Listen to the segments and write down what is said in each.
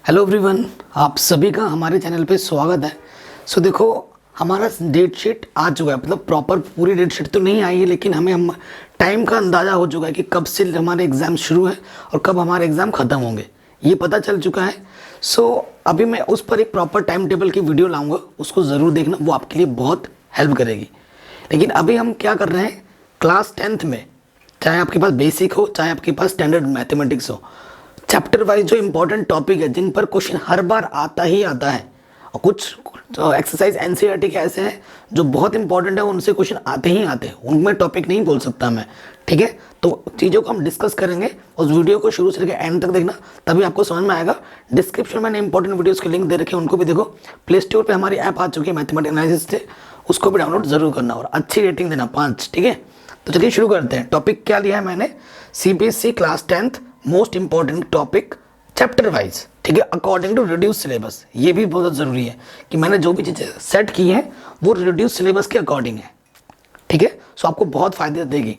Hello everyone, आप सभी का हमारे चैनल पे स्वागत है। देखो, हमारा डेट शीट आ चुका है। मतलब प्रॉपर पूरी डेट शीट तो नहीं आई है, लेकिन हम टाइम का अंदाज़ा हो चुका है कि कब से हमारे एग्ज़ाम शुरू है और कब हमारे एग्ज़ाम ख़त्म होंगे, ये पता चल चुका है। अभी मैं उस पर एक प्रॉपर टाइम टेबल की वीडियो लाऊंगा, उसको ज़रूर देखना, वो आपके लिए बहुत हेल्प करेगी। लेकिन अभी हम क्या कर रहे हैं, क्लास 10th में, चाहे आपके पास बेसिक हो चाहे आपके पास स्टैंडर्ड मैथमेटिक्स हो, चैप्टर वाइज जो इंपॉर्टेंट टॉपिक है जिन पर क्वेश्चन हर बार आता ही आता है, और कुछ एक्सरसाइज एनसीईआरटी के ऐसे हैं जो बहुत इंपॉर्टेंट है, उनसे क्वेश्चन आते ही आते हैं, उनमें टॉपिक नहीं बोल सकता मैं। ठीक है, तो चीज़ों को हम डिस्कस करेंगे। उस वीडियो को शुरू से लेकर एंड तक देखना, तभी आपको समझ में आएगा। डिस्क्रिप्शन में मैंने इंपॉर्टेंट वीडियोज़ के लिंक दे रखे हैं, उनको भी देखो। प्ले स्टोर पर हमारी ऐप आ चुकी है मैथमेटिक्स एनालिसिस से, उसको भी डाउनलोड जरूर करना और अच्छी रेटिंग देना 5। ठीक है, तो चलिए शुरू करते हैं। टॉपिक क्या लिया है मैंने, CBSE class 10th most important topic chapter wise. ठीक है, अकॉर्डिंग टू रिड्यूस सिलेबस। ये भी बहुत ज़रूरी है कि मैंने जो भी चीज़ें सेट की हैं वो रिड्यूस सिलेबस के अकॉर्डिंग है। ठीक है, सो आपको बहुत फायदे देगी।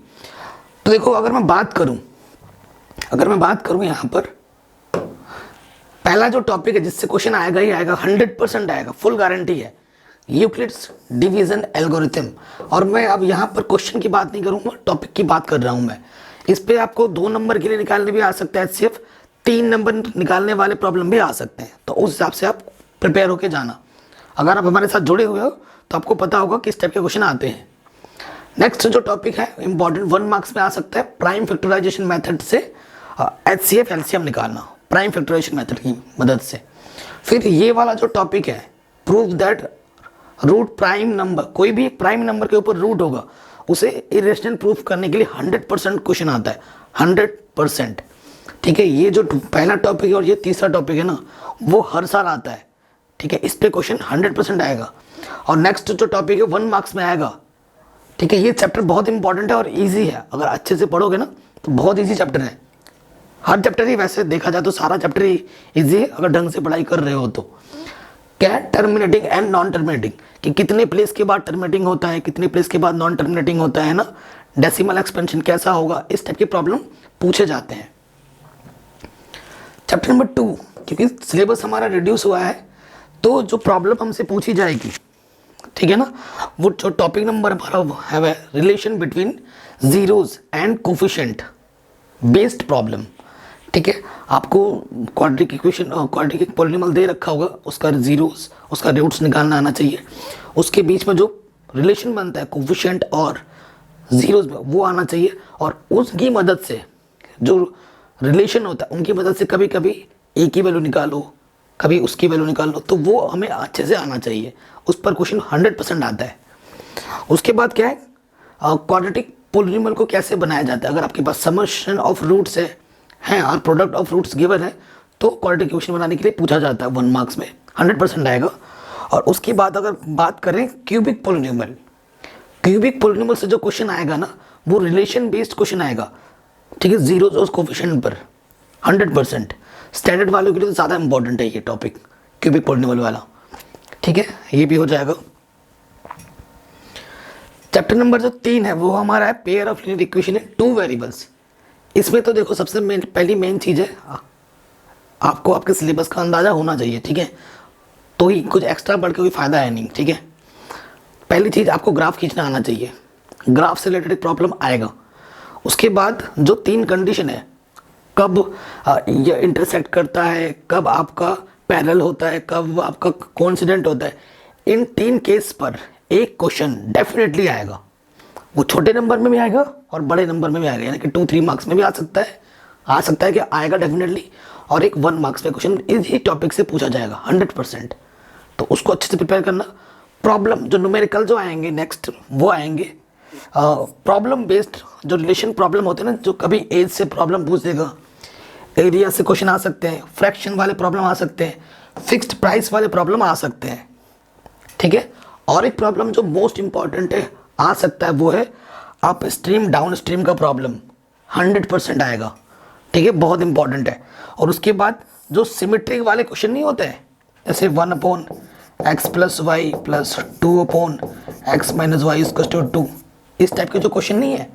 तो देखो, अगर मैं बात करूं यहाँ पर, पहला जो टॉपिक है जिससे क्वेश्चन आएगा ही आएगा, 100% आएगा, फुल गारंटी है, यूक्लिड्स डिवीजन एल्गोरिथम। और मैं अब यहाँ पर क्वेश्चन की बात नहीं करूँगा, टॉपिक की बात कर रहा हूँ मैं। इस पे आपको 2 नंबर के लिए निकालने भी आ सकता है, सिर्फ 3 नंबर निकालने वाले प्रॉब्लम भी आ सकते हैं। तो उस हिसाब से आप प्रिपेयर होके जाना। अगर आप हमारे साथ जुड़े हुए हो तो आपको पता होगा किस टाइप के क्वेश्चन आते हैं। नेक्स्ट जो टॉपिक है इंपॉर्टेंट, 1 मार्क्स में आ सकता है, प्राइम फैक्टराइजेशन मेथड से एचसीएफ एलसीएम निकालना, प्राइम फैक्टराइजेशन मेथड की मदद से। फिर ये वाला जो टॉपिक है, prove that root prime number, कोई भी एक प्राइम नंबर के ऊपर रूट होगा उसे इरेशनल प्रूफ करने के लिए 100% क्वेश्चन आता है, 100%। ठीक है, ये जो पहला टॉपिक है और ये तीसरा टॉपिक है ना, वो हर साल आता है। ठीक है, इस पे क्वेश्चन 100% आएगा। और नेक्स्ट जो टॉपिक है 1 मार्क्स में आएगा। ठीक है, ये चैप्टर बहुत इंपॉर्टेंट है और ईजी है, अगर अच्छे से पढ़ोगे ना तो बहुत ईजी चैप्टर है। हर चैप्टर ही, वैसे देखा जाए तो सारा चैप्टर ही ईजी है अगर ढंग से पढ़ाई कर रहे हो तो। क्या टर्मिनेटिंग एंड नॉन टर्मिनेटिंग, कि कितने प्लेस के बाद टर्मिनेटिंग होता है, कितने प्लेस के बाद नॉन टर्मिनेटिंग होता है ना, डेसिमल एक्सपेंशन कैसा होगा, इस टाइप के प्रॉब्लम पूछे जाते हैं। चैप्टर नंबर 2, क्योंकि सिलेबस हमारा रिड्यूस हुआ है तो जो प्रॉब्लम हमसे पूछी जाएगी, ठीक है ना, वो जो टॉपिक नंबर हमारा है relation between zeros and coefficient based problem. ठीक है, आपको क्वाड्रेटिक इक्वेशन, क्वाड्रेटिक पॉलिनॉमियल दे रखा होगा, उसका जीरोस, उसका रूट्स निकालना आना चाहिए, उसके बीच में जो रिलेशन बनता है कोफिशिएंट और जीरोस में वो आना चाहिए, और उसकी मदद से जो रिलेशन होता है उनकी मदद से कभी कभी एक की वैल्यू निकालो, कभी उसकी वैल्यू निकालो, तो वो हमें अच्छे से आना चाहिए। उस पर क्वेश्चन 100% आता है। उसके बाद क्या है, क्वाड्रेटिक पॉलिनॉमियल को कैसे बनाया जाता है। अगर आपके पास समेशन ऑफ रूट्स है और प्रोडक्ट ऑफ रूट्स गिवन है तो क्वाड्रेटिक इक्वेशन बनाने के लिए पूछा जाता है, 1 मार्क्स में 100% आएगा। और उसके बाद अगर बात करें क्यूबिक पॉलिनॉमियल, क्यूबिक पॉलिनॉमियल से जो क्वेश्चन आएगा ना वो रिलेशन बेस्ड क्वेश्चन आएगा। ठीक है, जीरो और कोफिशिएंट पर 100%। स्टैंडर्ड वालों के लिए तो ज़्यादा इंपॉर्टेंट है ये टॉपिक, क्यूबिक पॉलिनॉमियल वाला। ठीक है, ये भी हो जाएगा। चैप्टर नंबर जो 3 है वो हमारा है pair of linear equation in 2 variables. इसमें तो देखो सबसे पहली मेन चीज़ है, आपको आपके सिलेबस का अंदाज़ा होना चाहिए। ठीक है, तो ही कुछ एक्स्ट्रा पढ़ के कोई फ़ायदा है नहीं। ठीक है, पहली चीज़ आपको ग्राफ खींचना आना चाहिए, ग्राफ से रिलेटेड प्रॉब्लम आएगा। उसके बाद जो 3 कंडीशन है, कब ये इंटरसेक्ट करता है, कब आपका पैरेलल होता है, कब आपका कोइंसिडेंट होता है, इन 3 केस पर एक क्वेश्चन डेफिनेटली आएगा। वो छोटे नंबर में भी आएगा और बड़े नंबर में भी आएगा, यानी कि 2-3 मार्क्स में भी आ सकता है कि आएगा डेफिनेटली, और एक 1 मार्क्स में क्वेश्चन इसी टॉपिक से पूछा जाएगा 100%। तो उसको अच्छे से प्रिपेयर करना। प्रॉब्लम जो न्यूमेरिकल जो आएंगे नेक्स्ट वो आएंगे प्रॉब्लम बेस्ड, जो रिलेशन प्रॉब्लम होते हैं ना, जो कभी एज से प्रॉब्लम पूछ देगा, एरिया से क्वेश्चन आ सकते हैं, फ्रैक्शन वाले प्रॉब्लम आ सकते हैं, फिक्स्ड प्राइस वाले प्रॉब्लम आ सकते हैं। ठीक है, और एक प्रॉब्लम जो मोस्ट इंपॉर्टेंट है आ सकता है वो है अप स्ट्रीम डाउन स्ट्रीम का प्रॉब्लम, 100% आएगा। ठीक है, बहुत इंपॉर्टेंट है। और उसके बाद जो सिमेट्रिक वाले क्वेश्चन नहीं होते हैं, जैसे 1/x + y + 2/x - y = 2, इस टाइप के जो क्वेश्चन नहीं है,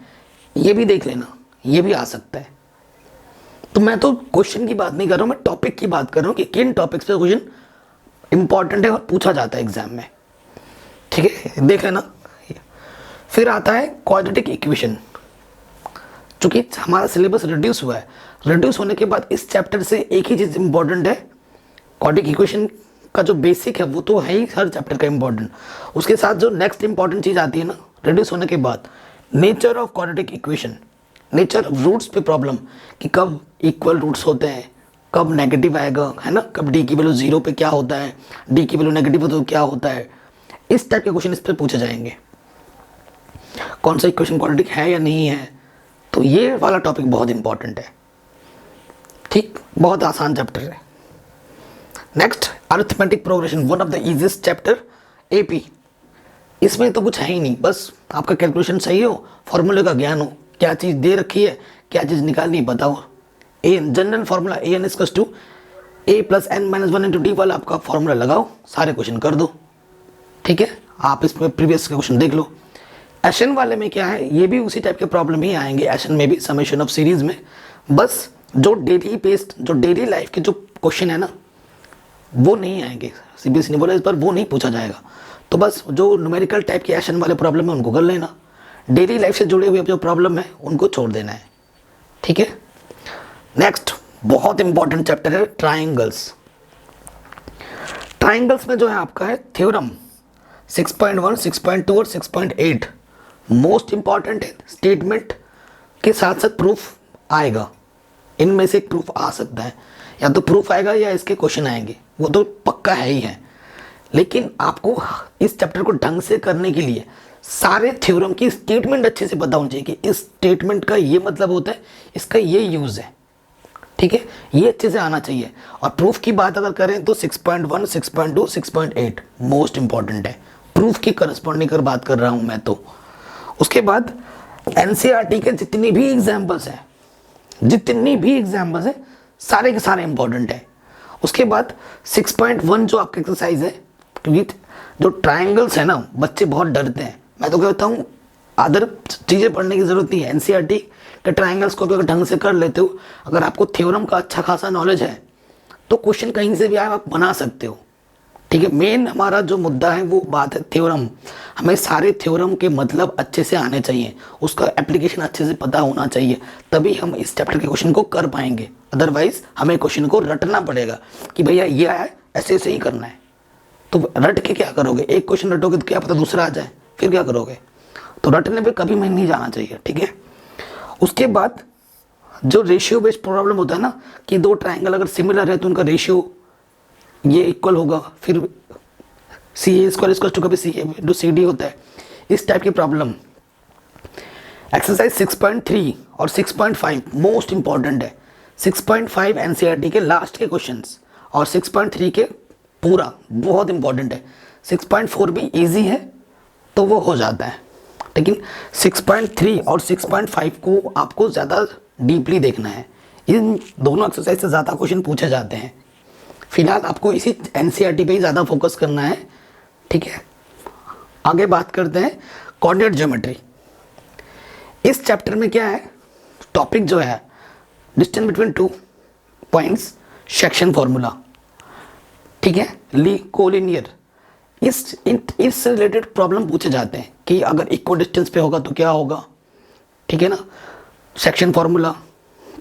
ये भी देख लेना, ये भी आ सकता है। तो मैं तो क्वेश्चन की बात नहीं कर रहा हूँ, मैं टॉपिक की बात कर रहा हूँ कि किन टॉपिक्स पे क्वेश्चन इंपॉर्टेंट है और पूछा जाता है एग्जाम में, ठीक है, देख लेना। फिर आता है क्वाड्रेटिक इक्वेशन। चूंकि हमारा सिलेबस रिड्यूस हुआ है, रिड्यूस होने के बाद इस चैप्टर से एक ही चीज़ इंपॉर्टेंट है, क्वाड्रेटिक इक्वेशन का जो बेसिक है वो तो है ही हर चैप्टर का इंपॉर्टेंट। उसके साथ जो नेक्स्ट इंपॉर्टेंट चीज़ आती है ना रिड्यूस होने के बाद, nature of quadratic equation, nature roots पे प्रॉब्लम, कि कब इक्वल रूट्स होते हैं, कब नेगेटिव आएगा, है ना, कब डी की वैल्यू 0 पे क्या होता है, डी की वैल्यू नेगेटिव हो तो क्या होता है। इस टाइप के क्वेश्चन इस पर पूछे जाएंगे। कौन सा इक्वेशन क्वाड्रेटिक है या नहीं है, तो ये वाला टॉपिक बहुत इंपॉर्टेंट है, ठीक, बहुत आसान चैप्टर है। Next arithmetic progression, one of the easiest chapter AP. इसमें तो कुछ है ही नहीं, बस आपका कैलकुलेशन सही हो, फॉर्मूले का ज्ञान हो, क्या चीज़ दे रखी है, क्या चीज़ निकालनी बताओ। A general formula A N equals to A plus N minus 1 into D वाला आपका फॉर्मूला लगाओ, सारे क्वेश्चन कर दो, ठीक है। आप इसमें प्रीवियस के क्वेश्चन देख लो। एशन वाले में क्या है, ये भी उसी टाइप के प्रॉब्लम ही आएंगे, एशन में भी समेशन ऑफ सीरीज में, बस जो डेली बेस्ड जो डेली लाइफ के जो क्वेश्चन है ना वो नहीं आएंगे, सीबीएसई ने बोला इस पर वो नहीं पूछा जाएगा। तो बस जो न्यूमेरिकल टाइप के एशन वाले प्रॉब्लम है उनको कर लेना, डेली लाइफ से जुड़े हुए जो प्रॉब्लम है उनको छोड़ देना है, ठीक है। नेक्स्ट बहुत इंपॉर्टेंट चैप्टर है ट्राइंगल्स। ट्राइंगल्स में जो है आपका है थ्योरम 6.1, 6.2 और 6.8 मोस्ट इंपॉर्टेंट है। स्टेटमेंट के साथ साथ प्रूफ आएगा, इनमें से एक प्रूफ आ सकता है, या तो प्रूफ आएगा या इसके क्वेश्चन आएंगे, वो तो पक्का है ही है। लेकिन आपको इस चैप्टर को ढंग से करने के लिए सारे थ्योरम की स्टेटमेंट अच्छे से पता होनी चाहिए कि इस स्टेटमेंट का ये मतलब होता है, इसका ये यूज़ है, ठीक है, ये अच्छे से आना चाहिए। और प्रूफ की बात अगर करें तो 6.1, 6.2, 6.8 मोस्ट इंपॉर्टेंट है, प्रूफ की करस्पॉन्डिंग कर बात कर रहा हूँ मैं तो। उसके बाद एनसीईआरटी के जितनी भी एग्जाम्पल्स हैं, जितनी भी एग्जाम्पल्स हैं सारे के सारे इंपॉर्टेंट है। उसके बाद 6.1 जो आपका एक्सरसाइज है, क्योंकि जो ट्राइंगल्स है ना बच्चे बहुत डरते हैं, मैं तो कहता हूँ अदर चीज़ें पढ़ने की ज़रूरत नहीं है, एनसीईआरटी के ट्राइंगल्स को अगर ढंग से कर लेते हो, अगर आपको थ्योरम का अच्छा खासा नॉलेज है तो क्वेश्चन कहीं से भी आए आप बना सकते हो, ठीक है। मेन हमारा जो मुद्दा है वो बात है थ्योरम, हमें सारे थ्योरम के मतलब अच्छे से आने चाहिए, उसका एप्लीकेशन अच्छे से पता होना चाहिए, तभी हम इस चैप्टर के क्वेश्चन को कर पाएंगे। अदरवाइज हमें क्वेश्चन को रटना पड़ेगा कि भैया ये आया ऐसे ऐसे ही करना है, तो रट के क्या करोगे, एक क्वेश्चन रटोगे तो क्या पता दूसरा आ जाए, फिर क्या करोगे। तो रटने पे कभी मैं नहीं जाना चाहिए, ठीक है। उसके बाद जो रेशियो बेस्ड प्रॉब्लम होता है ना कि दो ट्राइंगल अगर सिमिलर है तो उनका रेशियो ये इक्वल होगा, फिर सी ए स्क्वायर इक्वल टू कभी सी ए इंटू सी डी होता है, इस टाइप की प्रॉब्लम। एक्सरसाइज 6.3 और 6.5 मोस्ट इंपॉर्टेंट है। 6.5 एनसीईआरटी के लास्ट के क्वेश्चंस और 6.3 के पूरा बहुत इंपॉर्टेंट है। 6.4 भी इजी है तो वो हो जाता है, लेकिन 6.3 और 6.5 को आपको ज़्यादा डीपली देखना है, इन दोनों एक्सरसाइज से ज़्यादा क्वेश्चन पूछे जाते हैं। फिलहाल आपको इसी एनसीईआरटी पे ही ज़्यादा फोकस करना है, ठीक है। आगे बात करते हैं कोऑर्डिनेट ज्योमेट्री। इस चैप्टर में क्या है, टॉपिक जो है distance between 2 points, section formula, ठीक है, कोलिनियर, इससे रिलेटेड प्रॉब्लम पूछे जाते हैं कि अगर इक्वल डिस्टेंस पे होगा तो क्या होगा, ठीक है ना, सेक्शन फॉर्मूला,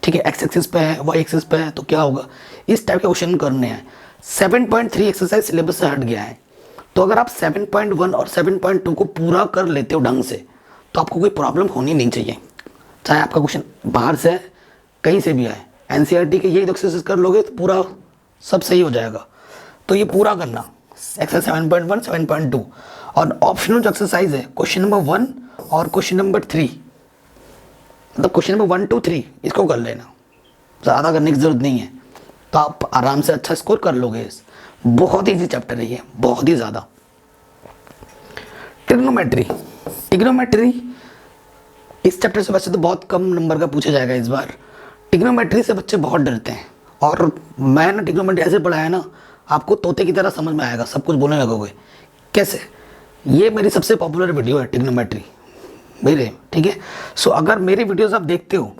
ठीक है, एक्स एक्सिस पे है, वाई एक्सिस पे है तो क्या होगा, इस टाइप के क्वेश्चन करने हैं। 7.3 एक्सरसाइज सिलेबस से हट गया है, तो अगर आप 7.1 और 7.2 को पूरा कर लेते हो ढंग से तो आपको कोई प्रॉब्लम होनी नहीं चाहिए, चाहे आपका क्वेश्चन बाहर से है कहीं से भी आए, एनसीईआरटी के यही एक्सरसाइज कर लोगे तो पूरा सब सही हो जाएगा। तो ये पूरा करना एक्सरसाइज 7.1, 7.2 और ऑप्शनल जो एक्सरसाइज है क्वेश्चन नंबर 1 और क्वेश्चन नंबर 3, मतलब क्वेश्चन नंबर 1 2 3 इसको कर लेना, ज़्यादा करने की ज़रूरत नहीं है, तो आप आराम से अच्छा स्कोर कर लोगे। बहुत ईजी चैप्टर है ये, बहुत ही ज़्यादा। ट्रिग्नोमेट्री, ट्रिग्नोमेट्री इस चैप्टर से वैसे तो बहुत कम नंबर का पूछा जाएगा इस बार। ट्रिग्नोमेट्री से बच्चे बहुत डरते हैं, और मैंने ट्रिग्नोमेट्री ऐसे पढ़ाया ना आपको तोते की तरह समझ में आएगा, सब कुछ बोलने लगोगे। कैसे, ये मेरी सबसे पॉपुलर वीडियो है ट्रिग्नोमेट्री मेरे, ठीक है। सो अगर मेरी वीडियोस आप देखते हो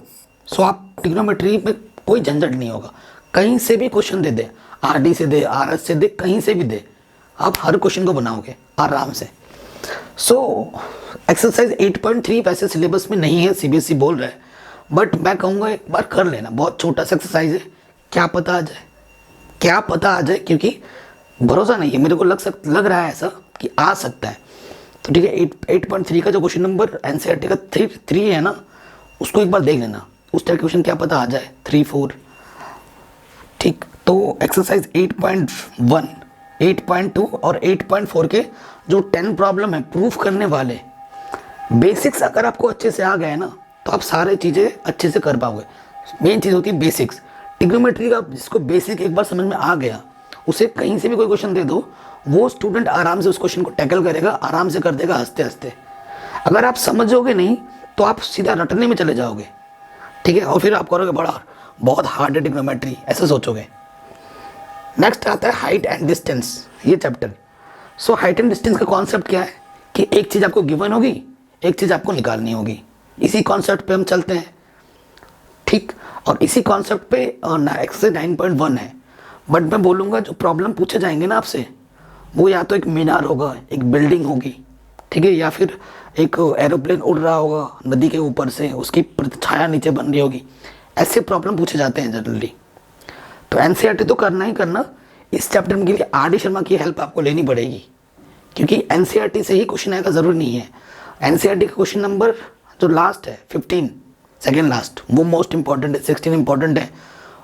सो आप ट्रिग्नोमेट्री में कोई झंझट नहीं होगा। कहीं से भी क्वेश्चन दे दे, आरडी से दे, आरएस से दे, कहीं से भी दे, आप हर क्वेश्चन को बनाओगे आराम से। सो एक्सरसाइज 8.3 वैसे सिलेबस में नहीं है, सीबीएसई बोल रहा है, बट मैं कहूँगा एक बार कर लेना। बहुत छोटा सा एक्सरसाइज है, क्या पता आ जाए, क्या पता आ जाए, क्योंकि भरोसा नहीं है, मेरे को लग रहा है ऐसा कि आ सकता है। तो ठीक है, 8.3 का जो क्वेश्चन नंबर एनसीईआरटी का 3 है ना, उसको एक बार देख लेना, उस तरह के क्वेश्चन क्या पता आ जाए 3, 4। ठीक, तो एक्सरसाइज 8.1, 8.2 और 8.4 के जो 10 प्रॉब्लम है प्रूफ करने वाले, बेसिक्स अगर आपको अच्छे से आ गए ना तो आप सारे चीज़ें अच्छे से कर पाओगे। मेन चीज़ होती है बेसिक्स। ट्रिग्नोमेट्री का जिसको बेसिक एक बार समझ में आ गया, उसे कहीं से भी कोई क्वेश्चन दे दो, वो स्टूडेंट आराम से उस क्वेश्चन को टैकल करेगा, आराम से कर देगा हंसते हंसते। अगर आप समझोगे नहीं तो आप सीधा रटने में चले जाओगे, ठीक है, और फिर आप करोगे बड़ा बहुत हार्ड है ट्रिग्नोमेट्री, ऐसे सोचोगे। नेक्स्ट आता है हाइट एंड डिस्टेंस, ये chapter. So height and distance का कॉन्सेप्ट क्या है कि एक चीज़ आपको गिवन होगी, एक चीज़ आपको निकालनी होगी, इसी कॉन्सेप्ट पे हम चलते हैं। ठीक, और इसी कॉन्सेप्ट पे एक्सरसाइज 9.1 है। बट मैं बोलूँगा जो प्रॉब्लम पूछे जाएंगे ना आपसे, वो या तो एक मीनार होगा, एक बिल्डिंग होगी, ठीक है, या फिर एक एरोप्लेन उड़ रहा होगा नदी के ऊपर से, उसकी छाया नीचे बन रही होगी, ऐसे प्रॉब्लम पूछे जाते हैं जनरली। तो एनसीईआरटी तो करना ही करना। इस चैप्टर के लिए आर डी शर्मा की हेल्प आपको लेनी पड़ेगी, क्योंकि एनसीईआरटी से ही क्वेश्चन आएगा ज़रूरी नहीं है। एनसीईआरटी का क्वेश्चन नंबर जो लास्ट है 15, सेकेंड लास्ट, वो मोस्ट इंपॉर्टेंट है, 16 इंपॉर्टेंट है,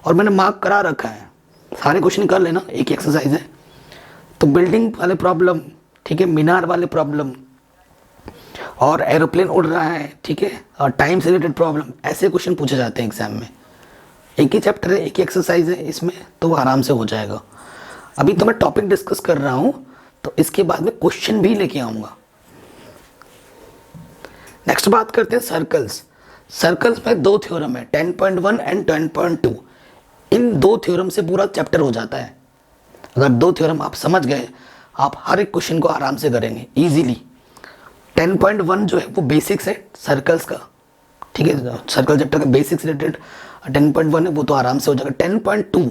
और मैंने मार्क करा रखा है। सारे क्वेश्चन कर लेना, एक ही एक्सरसाइज है। तो बिल्डिंग वाले प्रॉब्लम, ठीक है, मीनार वाले प्रॉब्लम, और एरोप्लेन उड़ रहा है, ठीक है, और टाइम से रिलेटेड प्रॉब्लम, ऐसे क्वेश्चन पूछे जाते हैं एग्जाम में। एक ही चैप्टर है, एक ही एक्सरसाइज है इसमें, तो वो आराम से हो जाएगा। अभी तो मैं टॉपिक डिस्कस कर रहा हूँ, तो इसके बाद में क्वेश्चन भी लेके आऊँगा। नेक्स्ट बात करते हैं सर्कल्स। सर्कल्स में 2 थ्योरम है, 10.1 एंड 10.2। इन 2 थ्योरम से पूरा चैप्टर हो जाता है। अगर 2 थ्योरम आप समझ गए, आप हर एक क्वेश्चन को आराम से करेंगे इजीली। 10.1 जो है वो बेसिक्स है सर्कल्स का, ठीक है, सर्कल चैप्टर का बेसिक्स रिलेटेड 10.1 है, वो तो आराम से हो जाएगा। 10.2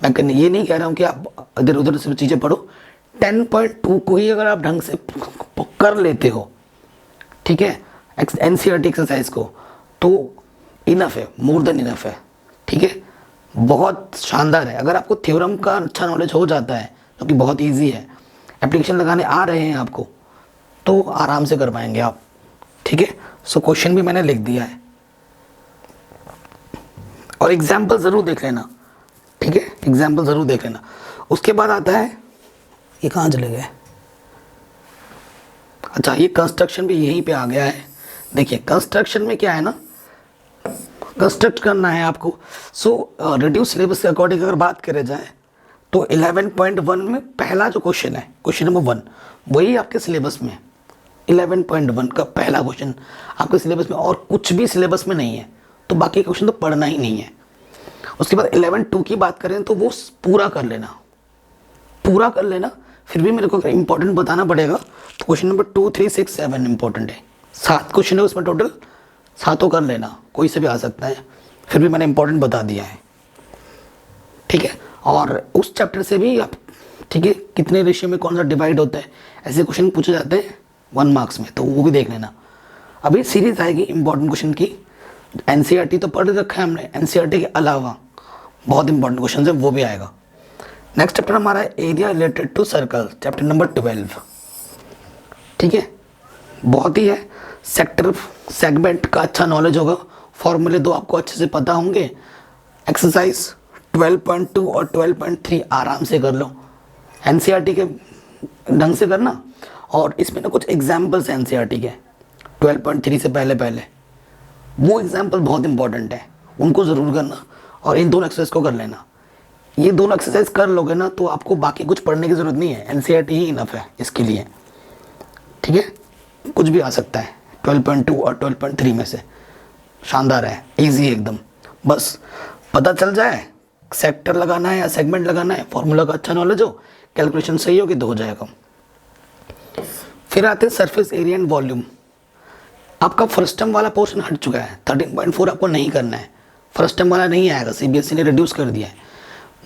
मैं ये नहीं कह रहा हूँ कि आप इधर उधर से चीज़ें पढ़ो, 10.2 को ही अगर आप ढंग से कर लेते हो, ठीक है, एनसीईआरटी एक्सरसाइज को, तो इनफ है, मोर देन इनफ है, ठीक है, बहुत शानदार है। अगर आपको थ्योरम का अच्छा नॉलेज हो जाता है, जो कि बहुत इजी है, एप्लीकेशन लगाने आ रहे हैं आपको, तो आराम से कर पाएंगे आप, ठीक है। सो क्वेश्चन भी मैंने लिख दिया है, और एग्जाम्पल ज़रूर देख लेना, ठीक है, एग्जाम्पल ज़रूर देख लेना। उसके बाद आता है, ये कहाँ चले गए, अच्छा, ये कंस्ट्रक्शन भी यहीं पे आ गया है। देखिए कंस्ट्रक्शन में क्या है ना, कंस्ट्रक्ट करना है आपको। सो रिड्यूस सिलेबस के अकॉर्डिंग अगर बात करें जाए, तो 11.1 में पहला जो क्वेश्चन है, क्वेश्चन नंबर 1, वही आपके सिलेबस में 11.1 का पहला क्वेश्चन आपके सिलेबस में, और कुछ भी सिलेबस में नहीं है, तो बाकी क्वेश्चन तो पढ़ना ही नहीं है। उसके बाद 11.2 की बात करें तो वो पूरा कर लेना, पूरा कर लेना। फिर भी मेरे को इंपॉर्टेंट बताना पड़ेगा, तो क्वेश्चन नंबर 2, 3, 6, 7 इंपॉर्टेंट है। 7 क्वेश्चन है उसमें टोटल, 7 कर लेना, कोई से भी आ सकता है, फिर भी मैंने इंपॉर्टेंट बता दिया है, ठीक है। और उस चैप्टर से भी आप, ठीक है, कितने रेशियो में कौन सा डिवाइड होता है, ऐसे क्वेश्चन पूछे जाते हैं 1 मार्क्स में, तो वो भी देख लेना। अभी सीरीज आएगी इंपॉर्टेंट क्वेश्चन की। एनसीईआरटी तो पढ़ रखा है हमने, एनसीईआरटी के अलावा बहुत इंपॉर्टेंट क्वेश्चन है, वो भी आएगा। नेक्स्ट चैप्टर हमारा है area related to circle, chapter number 12, ठीक है, बहुत ही है। सेक्टर सेगमेंट का अच्छा नॉलेज होगा, फॉर्मूले 2 आपको अच्छे से पता होंगे। एक्सरसाइज 12.2 और 12.3 आराम से कर लो, एनसीईआरटी के ढंग से करना। और इसमें ना कुछ एग्जाम्पल्स हैं एनसीईआरटी के 12.3 से पहले, वो एग्जाम्पल बहुत इंपॉर्टेंट है, उनको ज़रूर करना, और इन दोनों एक्सरसाइज को कर लेना। ये दोनों एक्सरसाइज कर लोगे ना, तो आपको बाकी कुछ पढ़ने की ज़रूरत नहीं है, एनसीईआरटी ही इनफ है इसके लिए, ठीक है। कुछ भी आ सकता है 12.2 और 12.3 में से, शानदार है, इजी है एकदम। बस पता चल जाए सेक्टर लगाना है या सेगमेंट लगाना है, फॉर्मूला का अच्छा नॉलेज हो, कैलकुलेशन सही होगी तो हो जाएगा। फिर आते हैं सरफेस एरिया एंड वॉल्यूम। आपका फर्स्ट टर्म वाला पोर्शन हट चुका है, 13.4 आपको नहीं करना है, फर्स्ट टर्म वाला नहीं आएगा, सीबीएसई ने रिड्यूस कर दिया है।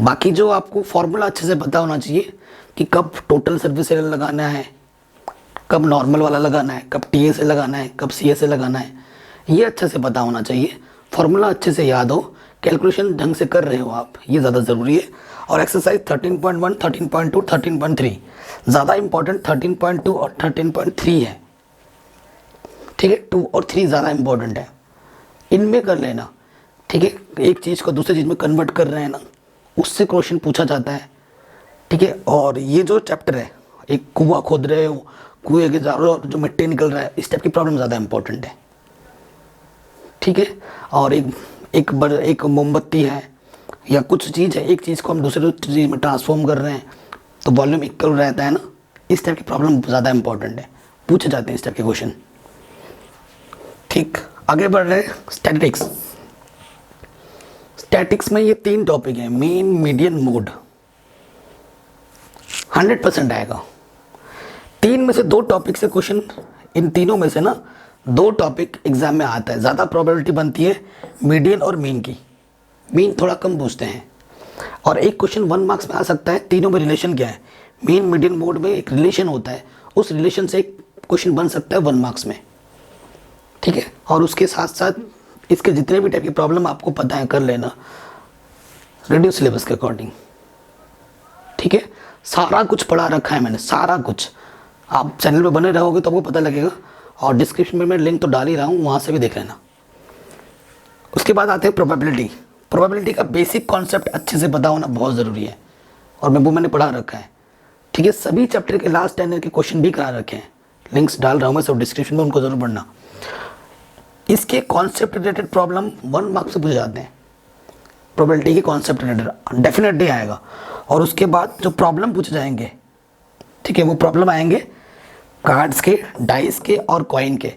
बाकी जो आपको फॉर्मूला अच्छे से पता होना चाहिए कि कब टोटल सर्विस एरिया लगाना है, कब नॉर्मल वाला लगाना है, कब टीएसए लगाना है, कब सीएसए लगाना है, ये अच्छे से पता होना चाहिए। फॉर्मूला अच्छे से याद हो, कैलकुलेशन ढंग से कर रहे हो आप, ये ज़्यादा ज़रूरी है। और एक्सरसाइज 13.1, 13.2, 13.3 ज़्यादा इंपॉर्टेंट 13.2 और 13.3 है, ठीक है। 2 और 3 ज़्यादा इंपॉर्टेंट है, इनमें कर लेना, ठीक है। एक चीज़ को दूसरी चीज़ में कन्वर्ट कर रहे हैं ना, उससे क्वेश्चन पूछा जाता है, ठीक है। और ये जो चैप्टर है, एक कुआं खोद रहे हो, कुएं के चारों जो मिट्टी निकल रहा है, इस टाइप की प्रॉब्लम ज़्यादा इंपॉर्टेंट है, ठीक है। और एक मोमबत्ती है या कुछ चीज़ है, एक चीज़ को हम दूसरे चीज़ में ट्रांसफॉर्म कर रहे हैं तो वॉल्यूम इक्वल रहता है ना, इस टाइप की प्रॉब्लम ज़्यादा इंपॉर्टेंट है, पूछे जाते हैं इस टाइप के क्वेश्चन, ठीक। आगे बढ़ रहे हैं स्टैटिक्स। स्टैटिक्स में ये 3 टॉपिक हैं, मीन, मीडियन, मोड। 100% आएगा। 3 में से 2 टॉपिक से क्वेश्चन, इन तीनों में से ना 2 टॉपिक एग्जाम में आता है। ज़्यादा प्रोबेबिलिटी बनती है मीडियन और मीन की, मीन थोड़ा कम पूछते हैं। और एक क्वेश्चन 1 मार्क्स में आ सकता है, तीनों में रिलेशन क्या है, मीन, मीडियन, मोड में एक रिलेशन होता है, उस रिलेशन से एक क्वेश्चन बन सकता है 1 मार्क्स में, ठीक है। और उसके साथ साथ इसके जितने भी टाइप की प्रॉब्लम आपको पता है कर लेना रिड्यूस सिलेबस के अकॉर्डिंग, ठीक है। सारा कुछ पढ़ा रखा है मैंने, सारा कुछ। आप चैनल पे बने रहोगे तो आपको पता लगेगा, और डिस्क्रिप्शन में मैं लिंक तो डाल ही रहा हूँ, वहाँ से भी देख लेना। उसके बाद आते हैं प्रोबेबिलिटी। प्रोबेबिलिटी का बेसिक कॉन्सेप्ट अच्छे से पता होना बहुत ज़रूरी है, और वो मैंने पढ़ा रखा है, ठीक है। सभी चैप्टर के लास्ट 10 ईयर के क्वेश्चन भी करा रखे हैं, लिंक्स डाल रहा हूँ मैं सब डिस्क्रिप्शन में, उनको ज़रूर पढ़ना। इसके कॉन्सेप्ट रिलेटेड प्रॉब्लम 1 मार्क्स से पूछे जाते हैं, प्रोबेबिलिटी के कॉन्सेप्ट रिलेटेड डेफिनेटली आएगा। और उसके बाद जो प्रॉब्लम पूछे जाएंगे, ठीक है, वो प्रॉब्लम आएंगे कार्ड्स के, डाइस के और कॉइन के।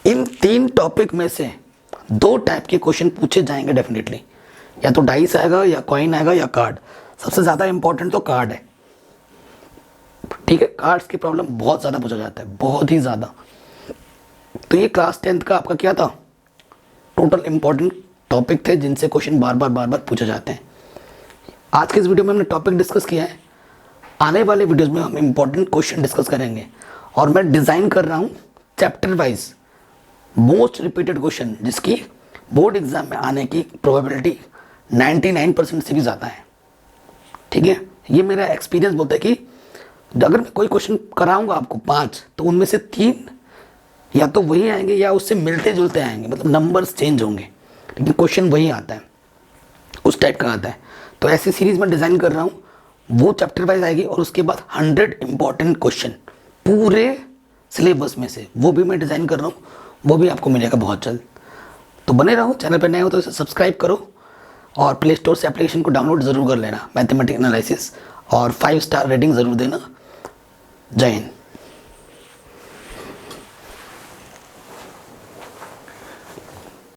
इन 3 टॉपिक में से 2 टाइप के क्वेश्चन पूछे जाएंगे डेफिनेटली, या तो डाइस आएगा या कॉइन आएगा या कार्ड। सबसे ज़्यादा इंपॉर्टेंट तो कार्ड है, ठीक है। कार्ड्स की प्रॉब्लम बहुत ज़्यादा पूछा जाता है, बहुत ही ज़्यादा। तो ये क्लास 10th का आपका क्या था, टोटल इंपॉर्टेंट टॉपिक थे जिनसे क्वेश्चन बार बार पूछे जाते हैं। आज के इस वीडियो में हमने टॉपिक डिस्कस किया है, आने वाले वीडियोस में हम इंपॉर्टेंट क्वेश्चन डिस्कस करेंगे। और मैं डिज़ाइन कर रहा हूँ chapter wise most repeated question, जिसकी बोर्ड एग्जाम में आने की प्रोबेबिलिटी 99% से भी ज़्यादा है, ठीक है। ये मेरा एक्सपीरियंस बोलता है कि अगर मैं कोई क्वेश्चन कराऊंगा आपको 5, तो उनमें से 3 या तो वही आएंगे या उससे मिलते जुलते आएंगे, मतलब नंबर्स चेंज होंगे, लेकिन क्वेश्चन वही आता है, उस टाइप का आता है। तो ऐसी सीरीज़ में डिज़ाइन कर रहा हूँ, वो चैप्टर वाइज आएगी, और उसके बाद 100 इंपॉर्टेंट क्वेश्चन पूरे सिलेबस में से, वो भी मैं डिज़ाइन कर रहा हूँ, वो भी आपको मिलेगा बहुत जल्द। तो बने रहो, चैनल पर नए हो तो इसे सब्सक्राइब करो, और प्ले स्टोर से एप्लीकेशन को डाउनलोड ज़रूर कर लेना, मैथमेटिक्स एनालिसिस, और 5 स्टार रेटिंग ज़रूर देना। जय हिंद।